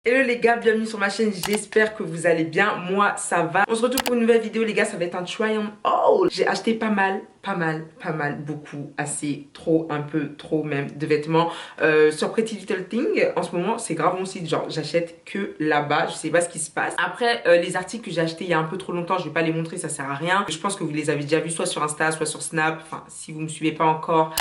Hello les gars, bienvenue sur ma chaîne, j'espère que vous allez bien, moi ça va. On se retrouve pour une nouvelle vidéo les gars, ça va être un try on haul. J'ai acheté pas mal, beaucoup, assez, trop, un peu trop même de vêtements sur Pretty Little Thing. En ce moment c'est grave mon site, genre j'achète que là-bas, je sais pas ce qui se passe. Après les articles que j'ai achetés il y a un peu trop longtemps, je vais pas les montrer, ça sert à rien. Je pense que vous les avez déjà vus soit sur Insta, soit sur Snap, enfin si vous me suivez pas encore,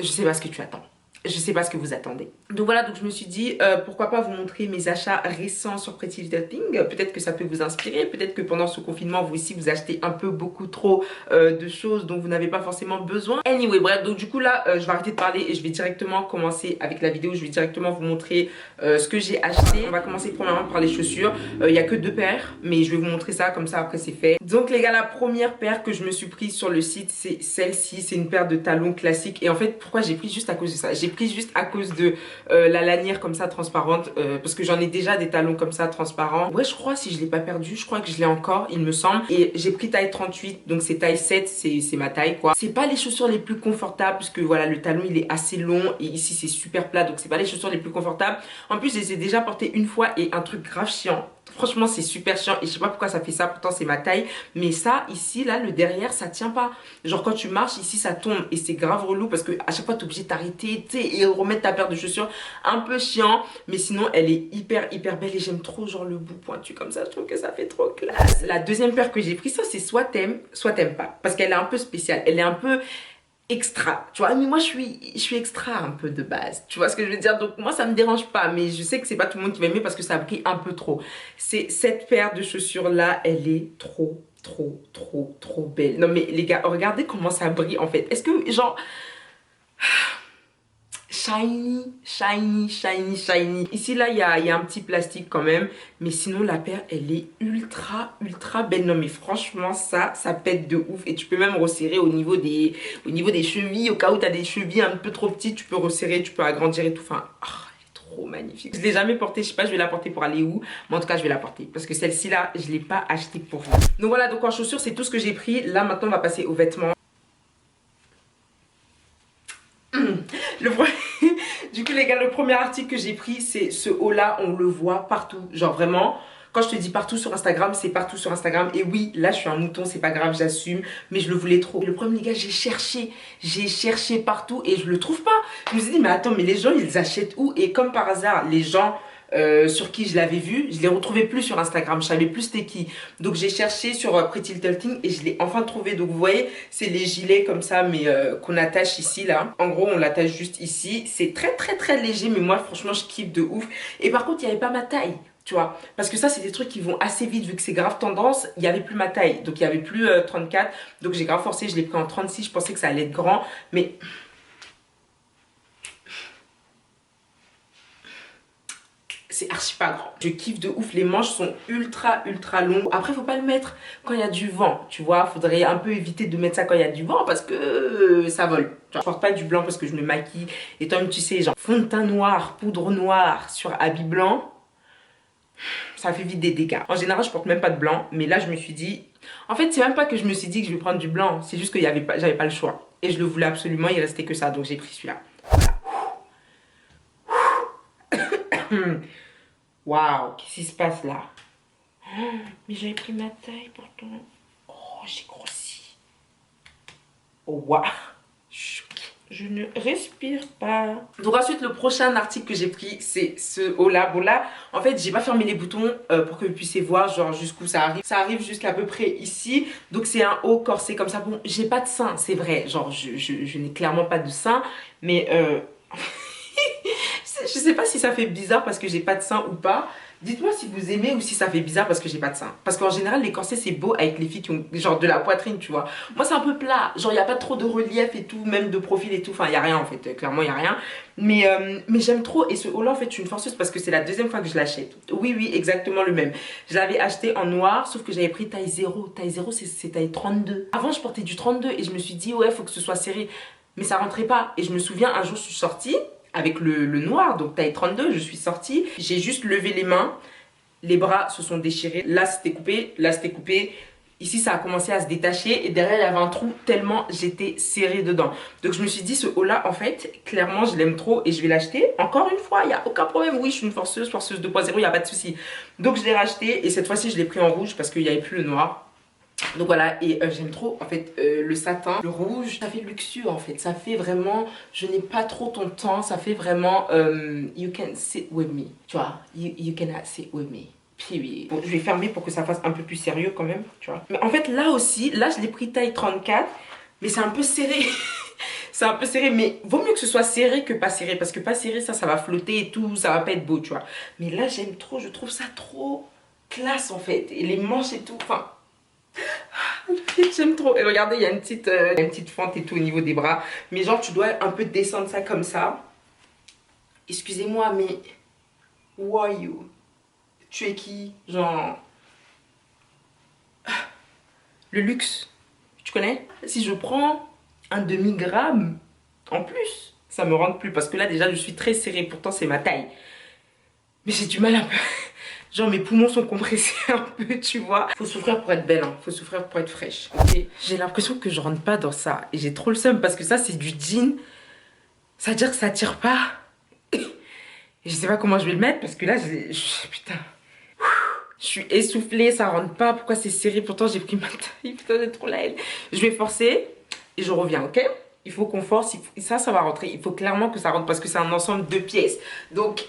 je sais pas ce que tu attends. Je sais pas ce que vous attendez. Donc voilà, donc je me suis dit, pourquoi pas vous montrer mes achats récents sur Pretty Little Thing. Peut-être que ça peut vous inspirer. Peut-être que pendant ce confinement, vous aussi, vous achetez un peu beaucoup trop de choses dont vous n'avez pas forcément besoin. Anyway, bref, donc du coup là, je vais arrêter de parler et je vais directement commencer avec la vidéo. Je vais directement vous montrer ce que j'ai acheté. On va commencer premièrement par les chaussures. Il n'y a que 2 paires, mais je vais vous montrer ça, comme ça après c'est fait. Donc les gars, la première paire que je me suis prise sur le site, c'est celle-ci. C'est une paire de talons classiques. Et en fait, pourquoi j'ai pris juste à cause de ça? J'ai pris juste à cause de la lanière comme ça transparente, parce que j'en ai déjà des talons comme ça transparents. Ouais, je crois, si je l'ai pas perdu, je crois que je l'ai encore, il me semble. Et j'ai pris taille 38, donc c'est taille 7, c'est ma taille quoi. C'est pas les chaussures les plus confortables, parce que voilà, le talon il est assez long et ici c'est super plat, donc c'est pas les chaussures les plus confortables. En plus, je les ai déjà portées une fois et un truc grave chiant. Franchement, c'est super chiant et je sais pas pourquoi ça fait ça, pourtant c'est ma taille. Mais ça, ici, là, le derrière, ça tient pas. Genre quand tu marches, ici, ça tombe et c'est grave relou parce que à chaque fois, t'es obligé de t'arrêter, tu sais, et remettre ta paire de chaussures. Un peu chiant, mais sinon, elle est hyper belle et j'aime trop genre le bout pointu comme ça. Je trouve que ça fait trop classe. La deuxième paire que j'ai pris, ça, c'est soit t'aimes pas. Parce qu'elle est un peu spéciale. Elle est un peu extra, tu vois, mais moi je suis extra un peu de base, tu vois ce que je veux dire, donc moi ça me dérange pas, mais je sais que c'est pas tout le monde qui va aimer parce que ça brille un peu trop. C'est cette paire de chaussures là, elle est trop belle. Non mais les gars, regardez comment ça brille en fait. Est-ce que genre shiny. Ici, là, il y a un petit plastique quand même. Mais sinon, la paire, elle est ultra belle. Non, mais franchement, ça pète de ouf. Et tu peux même resserrer au niveau des chevilles. Au cas où tu as des chevilles un peu trop petites, tu peux resserrer, tu peux agrandir et tout. Enfin, oh, elle est trop magnifique. Je ne l'ai jamais portée. Je sais pas, je vais la porter pour aller où. Mais en tout cas, je vais la porter. Parce que celle-ci, là, je ne l'ai pas achetée pour vous. Donc voilà, donc en chaussures, c'est tout ce que j'ai pris. Là, maintenant, on va passer aux vêtements. Le premier... Du coup les gars, le premier article que j'ai pris, c'est ce haut là, on le voit partout, genre vraiment. Quand je te dis partout sur Instagram, c'est partout sur Instagram. Et oui, là je suis un mouton, c'est pas grave, j'assume, mais je le voulais trop. Le problème les gars, j'ai cherché partout et je le trouve pas. Je me suis dit mais attends, mais les gens ils achètent où? Et comme par hasard, les gens sur qui je l'avais vu, je les retrouvais plus sur Instagram, je savais plus c'était qui. Donc j'ai cherché sur Pretty Little Thing et je l'ai enfin trouvé. Donc vous voyez, c'est les gilets comme ça mais qu'on attache ici là. En gros on l'attache juste ici. C'est très léger mais moi franchement je kiffe de ouf. Et par contre il n'y avait pas ma taille. Tu vois, parce que ça c'est des trucs qui vont assez vite vu que c'est grave tendance, il n'y avait plus ma taille, donc il n'y avait plus 34, donc j'ai grave forcé, je l'ai pris en 36, je pensais que ça allait être grand, mais c'est archi pas grand. Je kiffe de ouf, les manches sont ultra longues. Après faut pas le mettre quand il y a du vent, tu vois, faudrait un peu éviter de mettre ça quand il y a du vent parce que ça vole. Genre, je porte pas du blanc parce que je me maquille et toi-même tu sais, genre fond de teint noir, poudre noire sur habit blanc, ça fait vite des dégâts. En général je porte même pas de blanc, mais là je me suis dit, en fait c'est même pas que je me suis dit que je vais prendre du blanc, c'est juste que j'avais pas le choix et je le voulais absolument, il restait que ça, donc j'ai pris celui-là. Voilà. Waouh, qu'est-ce qui se passe là? Oh, mais j'avais pris ma taille pourtant. Oh, j'ai grossi. Oh, waouh. Je ne respire pas. Donc ensuite, le prochain article que j'ai pris, c'est ce haut-là. Bon là, en fait, j'ai pas fermé les boutons pour que vous puissiez voir genre jusqu'où ça arrive. Ça arrive jusqu'à peu près ici. Donc c'est un haut corsé comme ça. Bon, j'ai pas de sein, c'est vrai. Genre, je n'ai clairement pas de sein. Mais je sais pas si ça fait bizarre parce que j'ai pas de sein ou pas. Dites-moi si vous aimez ou si ça fait bizarre parce que j'ai pas de sein. Parce qu'en général, les corsets, c'est beau avec les filles qui ont genre de la poitrine, tu vois. Moi, c'est un peu plat. Genre, il n'y a pas trop de relief et tout, même de profil et tout. Enfin, il n'y a rien en fait. Clairement, il n'y a rien. Mais j'aime trop. Et ce haut-là, en fait, je suis une forceuse parce que c'est la deuxième fois que je l'achète. Oui, exactement le même. Je l'avais acheté en noir, sauf que j'avais pris taille 0. Taille 0, c'est taille 32. Avant, je portais du 32 et je me suis dit, ouais, faut que ce soit serré. Mais ça rentrait pas. Et je me souviens, un jour, je suis sortie avec le noir, donc taille 32, je suis sortie. J'ai juste levé les mains. Les bras se sont déchirés. Là, c'était coupé. Là, c'était coupé. ici ça a commencé à se détacher et derrière il y avait un trou tellement j'étais serrée dedans. Donc je me suis dit ce haut là en fait clairement je l'aime trop et je vais l'acheter. Encore une fois il n'y a aucun problème, oui je suis une forceuse 2.0, il n'y a pas de souci. Donc je l'ai racheté et cette fois-ci je l'ai pris en rouge parce qu'il n'y avait plus le noir. Donc voilà, et j'aime trop en fait le satin, le rouge, ça fait luxueux en fait, ça fait vraiment, je n'ai pas trop ton temps, ça fait vraiment you can sit with me, tu vois, you cannot sit with me. Period. Bon, je vais fermer pour que ça fasse un peu plus sérieux quand même, tu vois. Mais en fait là aussi, là je l'ai pris taille 34, mais c'est un peu serré. C'est un peu serré, mais vaut mieux que ce soit serré que pas serré, parce que pas serré ça va flotter et tout, ça va pas être beau, tu vois. Mais là j'aime trop, je trouve ça trop classe en fait, et les manches et tout, enfin... J'aime trop. Et regardez, il y a une petite fente et tout au niveau des bras. Mais genre, tu dois un peu descendre ça comme ça. Excusez-moi, mais... Who are you? Tu es qui? Genre... Le luxe. Tu connais? Si je prends un demi-gramme en plus, ça me rentre plus. Parce que là, déjà, je suis très serrée. Pourtant, c'est ma taille. Mais j'ai du mal un peu... Genre mes poumons sont compressés un peu, tu vois. Faut souffrir pour être belle, hein. Faut souffrir pour être fraîche. Okay. J'ai l'impression que je rentre pas dans ça. Et j'ai trop le seum parce que ça c'est du jean. Ça veut dire que ça tire pas. Et je sais pas comment je vais le mettre parce que là, putain. Je suis essoufflée, ça rentre pas. Pourquoi c'est serré? Pourtant j'ai pris ma taille. Putain, j'ai trop la haine. Je vais forcer et je reviens, ok? Il faut qu'on force. Ça va rentrer. Il faut clairement que ça rentre parce que c'est un ensemble de pièces. Donc...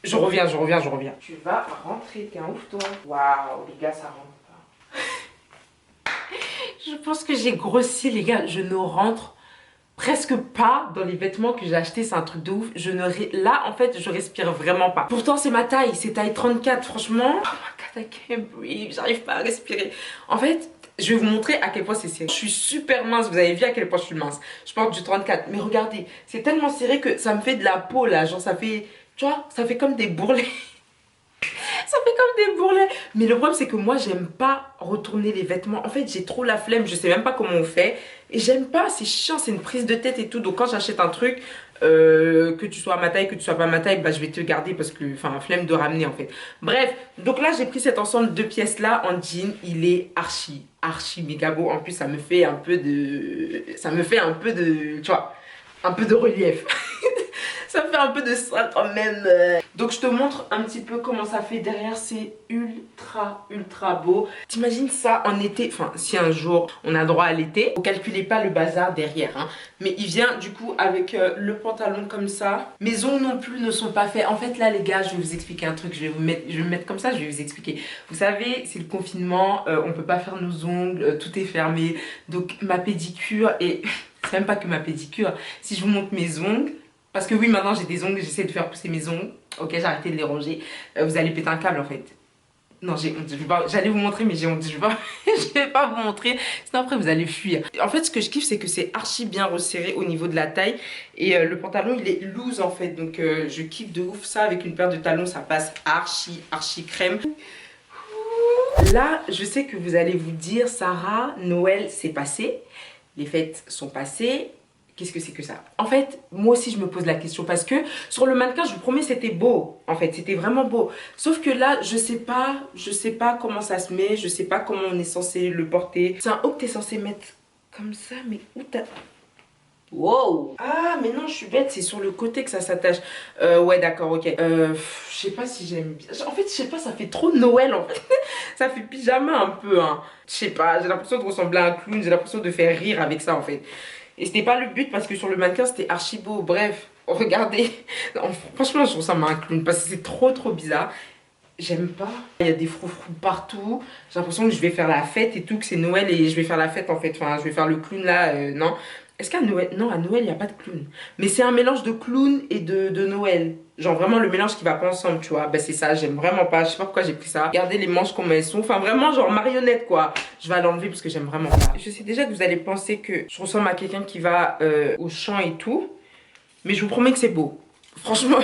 Je reviens. Tu vas rentrer, t'es un ouf toi. Waouh, les gars, ça rentre pas. Je pense que j'ai grossi, les gars. Je ne rentre presque pas dans les vêtements que j'ai achetés. C'est un truc de ouf. Là, en fait, je respire vraiment pas. Pourtant, c'est ma taille. C'est taille 34, franchement. Oh my god, I can't breathe. J'arrive pas à respirer. En fait... Je vais vous montrer à quel point c'est serré. Je suis super mince, vous avez vu à quel point je suis mince. Je porte du 34, mais regardez, c'est tellement serré que ça me fait de la peau là. Genre ça fait, tu vois, ça fait comme des bourrelets. Ça fait comme des bourrelets. Mais le problème c'est que moi j'aime pas retourner les vêtements. En fait j'ai trop la flemme, je sais même pas comment on fait. Et j'aime pas, c'est chiant, c'est une prise de tête et tout. Donc quand j'achète un truc, que tu sois à ma taille, que tu sois pas à ma taille, bah je vais te garder parce que, enfin, flemme de ramener en fait. Bref, donc là j'ai pris cet ensemble de pièces là en jean, il est archi méga beau. En plus ça me fait un peu de, tu vois, un peu de relief. Ça fait un peu de ça quand même. Donc je te montre un petit peu comment ça fait derrière. C'est ultra beau. T'imagines ça en été. Enfin si un jour on a droit à l'été. Vous calculez pas le bazar derrière hein. Mais il vient du coup avec le pantalon comme ça. Mes ongles non plus ne sont pas faits. En fait là les gars je vais vous expliquer un truc. Je vais me mettre comme ça, je vais vous expliquer. Vous savez c'est le confinement. On peut pas faire nos ongles. Tout est fermé. Donc ma pédicure et... C'est même pas que ma pédicure. Si je vous montre mes ongles... Parce que oui, maintenant j'ai des ongles, j'essaie de faire pousser mes ongles. Ok, j'ai arrêté de les ronger. Vous allez péter un câble en fait. Non, j'ai honte. J'allais vous montrer, mais j'ai honte. Je vais pas vous montrer. Sinon après, vous allez fuir. En fait, ce que je kiffe, c'est que c'est archi bien resserré au niveau de la taille. Et le pantalon, il est loose en fait. Donc je kiffe de ouf ça. Avec une paire de talons, ça passe archi crème. Là, je sais que vous allez vous dire, Sarah, Noël, c'est passé. Les fêtes sont passées. Qu'est-ce que c'est que ça? En fait, moi aussi je me pose la question parce que sur le mannequin, je vous promets, c'était beau. En fait, c'était vraiment beau. Sauf que là, je sais pas comment ça se met, je sais pas comment on est censé le porter. C'est un haut que t'es censé mettre comme ça, mais où t'as... Wow! Ah, mais non, je suis bête, c'est sur le côté que ça s'attache. Ouais, d'accord, ok. Je sais pas si j'aime bien. En fait, je sais pas, ça fait trop Noël en fait. Ça fait pyjama un peu, hein. Je sais pas, j'ai l'impression de ressembler à un clown, j'ai l'impression de faire rire avec ça en fait. Et c'était pas le but parce que sur le mannequin c'était archi beau. Bref, regardez. Non, franchement, je ressemble à un clown parce que c'est trop bizarre. J'aime pas. Il y a des froufrous partout. J'ai l'impression que je vais faire la fête et tout, que c'est Noël et je vais faire la fête en fait. Enfin, je vais faire le clown là, non. Est-ce qu'à Noël... Non, à Noël, il n'y a pas de clown. Mais c'est un mélange de clown et de Noël. Genre vraiment le mélange qui va pas ensemble, tu vois. Bah c'est ça, j'aime vraiment pas. Je sais pas pourquoi j'ai pris ça. Regardez les manches comme elles sont. Enfin vraiment genre marionnette quoi. Je vais l'enlever parce que j'aime vraiment pas. Je sais déjà que vous allez penser que je ressemble à quelqu'un qui va au champ et tout. Mais je vous promets que c'est beau. Franchement...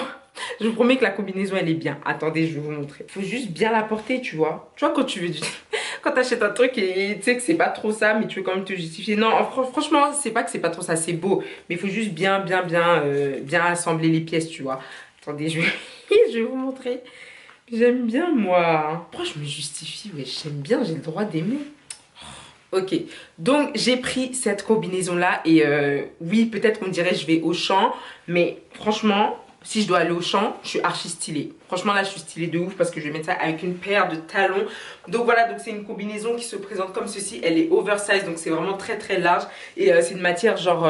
Je vous promets que la combinaison elle est bien. Attendez, je vais vous montrer. Faut juste bien la porter, tu vois. Tu vois quand tu veux du... Quand t'achètes un truc et tu sais que c'est pas trop ça, mais tu veux quand même te justifier. Non, franchement, c'est pas que c'est pas trop ça, c'est beau. Mais il faut juste bien assembler les pièces, tu vois. Attendez, je vais vous montrer. J'aime bien moi. Pourquoi je me justifie? Ouais, j'aime bien, j'ai le droit d'aimer. Ok, donc j'ai pris cette combinaison là et oui, peut-être qu'on dirait je vais au champ, mais franchement, si je dois aller au champ, je suis archi stylée. Franchement là, je suis stylée de ouf parce que je vais mettre ça avec une paire de talons. Donc voilà, donc c'est une combinaison qui se présente comme ceci. Elle est oversize, donc c'est vraiment très très large et c'est une matière genre,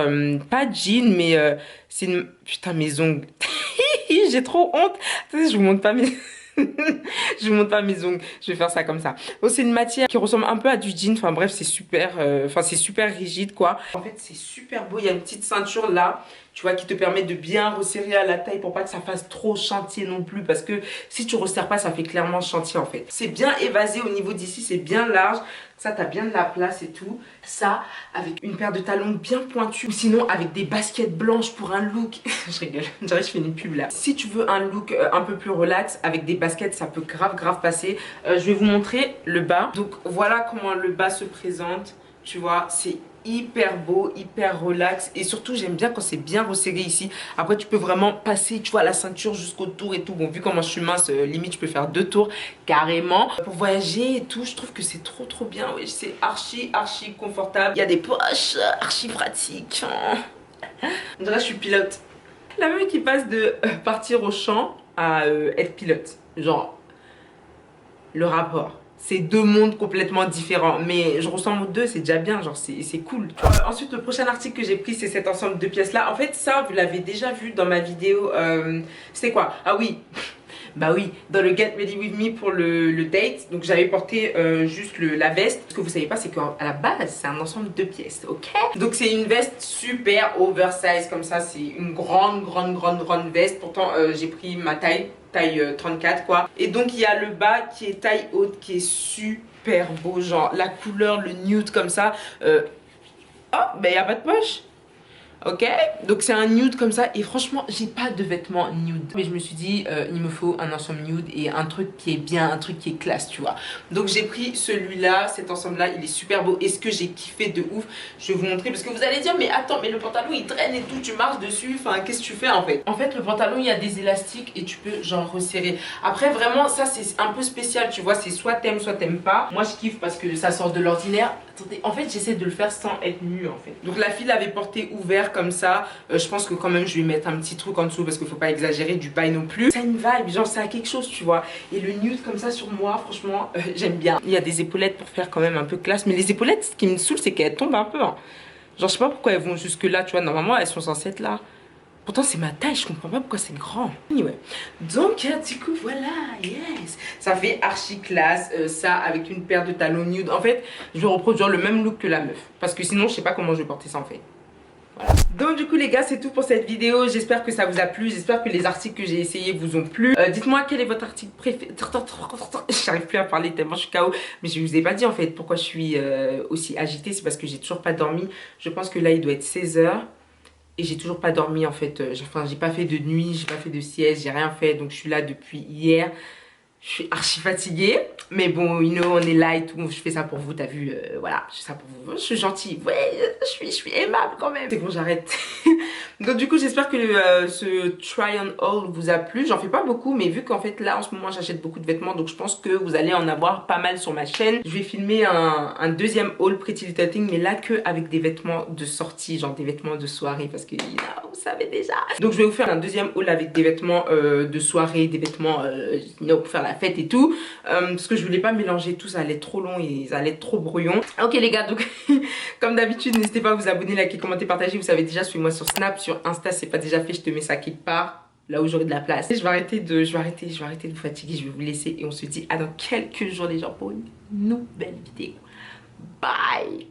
pas jean, mais c'est une... Putain, mes ongles. J'ai trop honte. Attendez, je vous montre pas mes... Je vous montre pas mes ongles, je vais faire ça comme ça. Bon, c'est une matière qui ressemble un peu à du jean, enfin bref, c'est super, c'est super rigide quoi. En fait, c'est super beau, il y a une petite ceinture là, tu vois, qui te permet de bien resserrer à la taille pour pas que ça fasse trop chantier non plus, parce que si tu resserres pas, ça fait clairement chantier en fait. C'est bien évasé au niveau d'ici, c'est bien large, ça t'as bien de la place et tout. Ça, avec une paire de talons bien pointus, ou sinon avec des baskets blanches pour un look. Je rigole, je dirais que je fais une pub là. Si tu veux un look un peu plus relax, avec des baskets, ça peut grave passer. Je vais vous montrer le bas. Donc voilà comment le bas se présente. Tu vois, c'est hyper beau, hyper relax et surtout j'aime bien quand c'est bien resserré ici. Après tu peux vraiment passer, tu vois, la ceinture jusqu'au tour et tout. Bon, vu comment je suis mince, limite je peux faire 2 tours carrément. Pour voyager et tout, je trouve que c'est trop bien. Oui, c'est archi confortable. Il y a des poches archi pratiques. On dirait que je suis pilote. La même qui passe de partir au champ à être pilote. Genre, le rapport. C'est deux mondes complètement différents, mais je ressemble aux deux, c'est déjà bien, genre c'est cool. Ensuite, le prochain article que j'ai pris, c'est cet ensemble de pièces là. En fait, ça, vous l'avez déjà vu dans ma vidéo. C'était quoi? Ah oui, bah oui, dans le Get Ready With Me pour le date. Donc j'avais porté juste la veste. Ce que vous savez pas, c'est qu'à la base, c'est un ensemble de pièces, ok? Donc c'est une veste super oversize comme ça. C'est une grande veste. Pourtant, j'ai pris ma taille 34 quoi. Et donc il y a le bas qui est taille haute, qui est super beau. Genre la couleur, le nude comme ça. Oh, ben il n'y a pas de poche. Ok, donc c'est un nude comme ça et franchement j'ai pas de vêtements nude, mais je me suis dit il me faut un ensemble nude et un truc qui est bien, un truc qui est classe, tu vois. Donc j'ai pris celui-là, cet ensemble là, il est super beau et ce que j'ai kiffé de ouf, je vais vous montrer parce que vous allez dire mais attends, mais le pantalon il traîne et tout, tu marches dessus, enfin qu'est-ce que tu fais en fait? En fait le pantalon il y a des élastiques et tu peux genre resserrer. Après vraiment ça c'est un peu spécial, tu vois, c'est soit t'aimes pas. Moi je kiffe parce que ça sort de l'ordinaire. Attendez, en fait j'essaie de le faire sans être nue en fait. Donc la fille l'avait porté ouvert comme ça. Je pense que quand même je vais mettre un petit truc en dessous parce qu'il faut pas exagérer du paille non plus. Ça a une vibe, genre ça a quelque chose, tu vois. Et le nude comme ça sur moi, franchement, j'aime bien. Il y a des épaulettes pour faire quand même un peu classe. Mais les épaulettes, ce qui me saoule, c'est qu'elles tombent un peu. Hein. Genre je sais pas pourquoi elles vont jusque là, tu vois. Normalement elles sont censées être là. Pourtant c'est ma taille, je comprends pas pourquoi c'est grand. Anyway. Donc du coup voilà, yes. Ça fait archi classe, ça avec une paire de talons nude. En fait, je vais reproduire le même look que la meuf. Parce que sinon je sais pas comment je vais porter ça en fait. Voilà. Donc du coup les gars c'est tout pour cette vidéo, j'espère que ça vous a plu, j'espère que les articles que j'ai essayé vous ont plu. Dites-moi quel est votre article préféré. J'arrive plus à parler tellement je suis KO. Mais je vous ai pas dit en fait pourquoi je suis aussi agitée, c'est parce que j'ai toujours pas dormi. Je pense que là il doit être 16 h et j'ai toujours pas dormi en fait. Enfin j'ai pas fait de nuit, j'ai pas fait de sieste, j'ai rien fait. Donc je suis là depuis hier. Je suis archi fatiguée, mais bon, you know, on est là et tout, je fais ça pour vous, t'as vu, voilà, je fais ça pour vous, je suis gentille, ouais, je suis aimable quand même. C'est bon, j'arrête. Donc du coup, j'espère que ce try on haul vous a plu, j'en fais pas beaucoup, mais vu qu'en fait là, en ce moment, j'achète beaucoup de vêtements, donc je pense que vous allez en avoir pas mal sur ma chaîne. Je vais filmer un deuxième haul Pretty Little Thing, mais là que avec des vêtements de sortie, genre des vêtements de soirée, parce que là, vous savez déjà. Donc je vais vous faire un deuxième haul avec des vêtements de soirée, des vêtements, pour faire la fête et tout, parce que je voulais pas mélanger tout, ça allait être trop long et ça allait être trop brouillon. Ok les gars, donc comme d'habitude n'hésitez pas à vous abonner, liker, commenter, partager. Vous savez déjà, suivez-moi sur Snap, sur Insta, c'est pas déjà fait, je te mets ça quelque part là où j'aurai de la place. Je vais arrêter de vous fatiguer, je vais vous laisser et on se dit à dans quelques jours les gens pour une nouvelle vidéo. Bye.